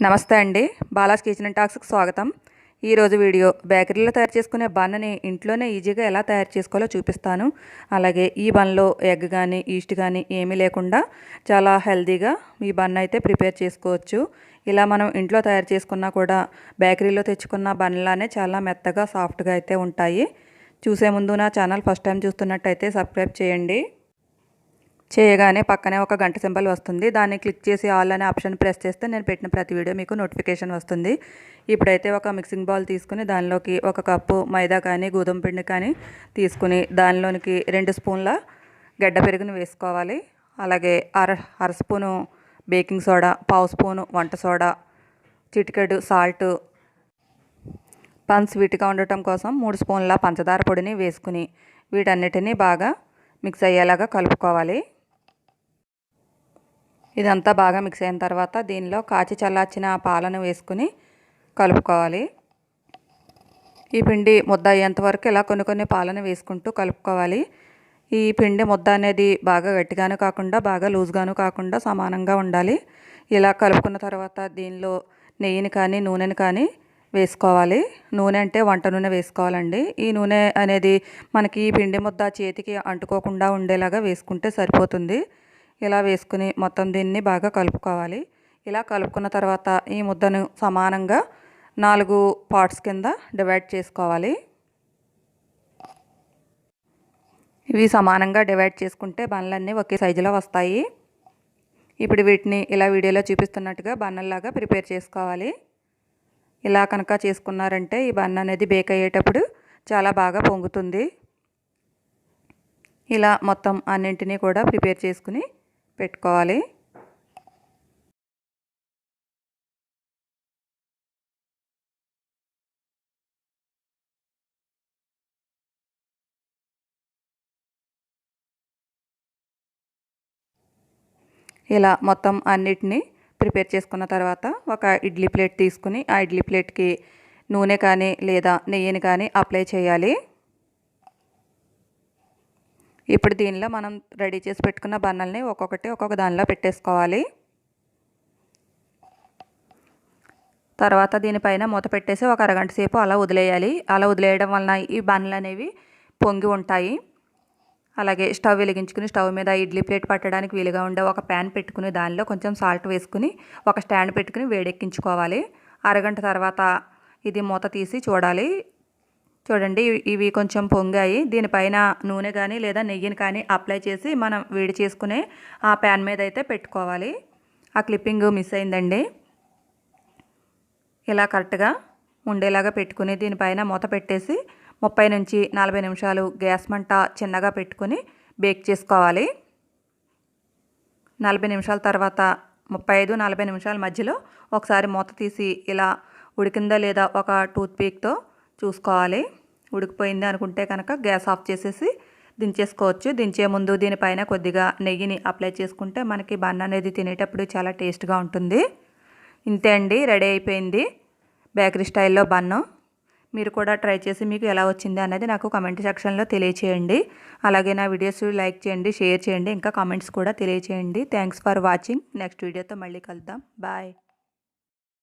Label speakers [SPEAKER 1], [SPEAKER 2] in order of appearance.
[SPEAKER 1] నమస్తే అండి. Bala's kitchen and టాక్స్కి స్వాగతం. ఈరోజు వీడియో బేకరీలో తయారు చేసుకునే బన్నని ఇంట్లోనే ఈజీగా ఎలా తయారు చేసుకోవాలో చూపిస్తాను. అలాగే ఈ బన్లో ఎగ్ కానీ ఈస్ట్ కానీ ఏమీ లేకుండా చాలా హెల్తీగా ఈ బన్ అయితే ప్రిపేర్ చేసుకోవచ్చు. ఇలా మనం ఇంట్లో తయారు చేసుకున్నా కూడా బేకరీలో తెచ్చుకున్న బన్లానే చాలా మెత్తగా సాఫ్ట్గా అయితే ఉంటాయి. చూసే ముందు నా ఛానల్ ఫస్ట్ టైం చూస్తున్నట్టయితే సబ్స్క్రైబ్ చేయండి. చేయగానే పక్కనే ఒక గంట సింబల్ వస్తుంది. దాన్ని క్లిక్ చేసి ఆల్ అనే ఆప్షన్ ప్రెస్ చేస్తే నేను పెట్టిన ప్రతి వీడియో మీకు నోటిఫికేషన్ వస్తుంది. ఇప్పుడైతే ఒక మిక్సింగ్ బౌల్ తీసుకుని దానిలోకి ఒక కప్పు మైదా కానీ గోధుమ పిండి కానీ తీసుకుని దానిలోనికి 2 స్పూన్ల గడ్డ పెరుగుని వేసుకోవాలి. అలాగే అర స్పూను బేకింగ్ సోడా, పావు స్పూను వంట సోడా, చిటికెడు సాల్ట్, స్వీట్గా ఉండటం కోసం 3 స్పూన్ల పంచదార పొడిని వేసుకుని వీటన్నిటినీ బాగా మిక్స్ అయ్యేలాగా కలుపుకోవాలి. ఇదంతా బాగా మిక్స్ అయిన తర్వాత దీనిలో కాచి చల్లార్చిన పాలను వేసుకుని కలుపుకోవాలి. ఈ పిండి ముద్ద అయ్యేంత వరకు ఇలా కొన్ని పాలను వేసుకుంటూ కలుపుకోవాలి. ఈ పిండి ముద్ద అనేది బాగా గట్టిగాను కాకుండా బాగా లూజ్గాను కాకుండా సమానంగా ఉండాలి. ఇలా కలుపుకున్న తర్వాత దీనిలో నెయ్యిని కానీ నూనెని కానీ వేసుకోవాలి. నూనె అంటే వంట నూనె వేసుకోవాలండి. ఈ నూనె అనేది మనకి ఈ పిండి ముద్ద చేతికి అంటుకోకుండా ఉండేలాగా వేసుకుంటే సరిపోతుంది. ఇలా వేసుకుని మొత్తం దీన్ని బాగా కలుపుకోవాలి. ఇలా కలుపుకున్న తర్వాత ఈ ముద్దను సమానంగా 4 పార్ట్స్ కింద డివైడ్ చేసుకోవాలి. ఇవి సమానంగా డివైడ్ చేసుకుంటే బన్లన్నీ ఒకే సైజులో వస్తాయి. ఇప్పుడు వీటిని ఇలా వీడియోలో చూపిస్తున్నట్టుగా బన్నల్లాగా ప్రిపేర్ చేసుకోవాలి. ఇలా కనుక చేసుకున్నారంటే ఈ బన్ అనేది బేక్ అయ్యేటప్పుడు చాలా బాగా పొంగుతుంది. ఇలా మొత్తం అన్నింటినీ కూడా ప్రిపేర్ చేసుకుని పెట్టుకోవాలి. ఇలా మొత్తం అన్నిటినీ ప్రిపేర్ చేసుకున్న తర్వాత ఒక ఇడ్లీ ప్లేట్ తీసుకుని ఆ ఇడ్లీ ప్లేట్కి నూనె కానీ లేదా నెయ్యిని కానీ అప్లై చేయాలి. ఇప్పుడు దీనిలో మనం రెడీ చేసి పెట్టుకున్న బన్నల్ని ఒక్కొక్క దానిలో పెట్టేసుకోవాలి. తర్వాత దీనిపైన మూత పెట్టేసి ఒక అరగంట సేపు అలా వదిలేయాలి. అలా వదిలేయడం వలన ఈ బన్నలు అనేవి పొంగి ఉంటాయి. అలాగే స్టవ్ వెలిగించుకుని స్టవ్ మీద ఇడ్లీ ప్లేట్ పట్టడానికి వీలుగా ఉండే ఒక ప్యాన్ పెట్టుకుని దానిలో కొంచెం సాల్ట్ వేసుకుని ఒక స్టాండ్ పెట్టుకుని వేడెక్కించుకోవాలి. అరగంట తర్వాత ఇది మూత తీసి చూడాలి. చూడండి, ఇవి కొంచెం పొంగాయి. దీనిపైన నూనె కానీ లేదా నెయ్యిని కానీ అప్లై చేసి మనం వేడి చేసుకునే ఆ ప్యాన్ మీద అయితే పెట్టుకోవాలి. ఆ క్లిప్పింగ్ మిస్ అయిందండి. ఇలా కరెక్ట్గా ఉండేలాగా పెట్టుకుని దీనిపైన మూత పెట్టేసి 30 నుంచి 40 నిమిషాలు గ్యాస్ మంట చిన్నగా పెట్టుకుని బేక్ చేసుకోవాలి. 40 నిమిషాల తర్వాత 35-40 నిమిషాల మధ్యలో ఒకసారి మూత తీసి ఇలా ఉడికిందా లేదా ఒక టూత్ పీక్తో చూసుకోవాలి. ఉడికిపోయింది అనుకుంటే కనుక గ్యాస్ ఆఫ్ చేసేసి దించేసుకోవచ్చు. దించే ముందు దీనిపైన కొద్దిగా నెయ్యిని అప్లై చేసుకుంటే మనకి బన్ అనేది తినేటప్పుడు చాలా టేస్ట్గా ఉంటుంది. ఇంతే అండి, రెడీ అయిపోయింది బేకరీ స్టైల్లో బన్ను. మీరు కూడా ట్రై చేసి మీకు ఎలా వచ్చింది అనేది నాకు కామెంట్ సెక్షన్లో తెలియచేయండి. అలాగే నా వీడియోస్ లైక్ చేయండి, షేర్ చేయండి, ఇంకా కామెంట్స్ కూడా తెలియచేయండి. Thanks for watching. నెక్స్ట్ వీడియోతో మళ్ళీ కలుద్దాం. బాయ్.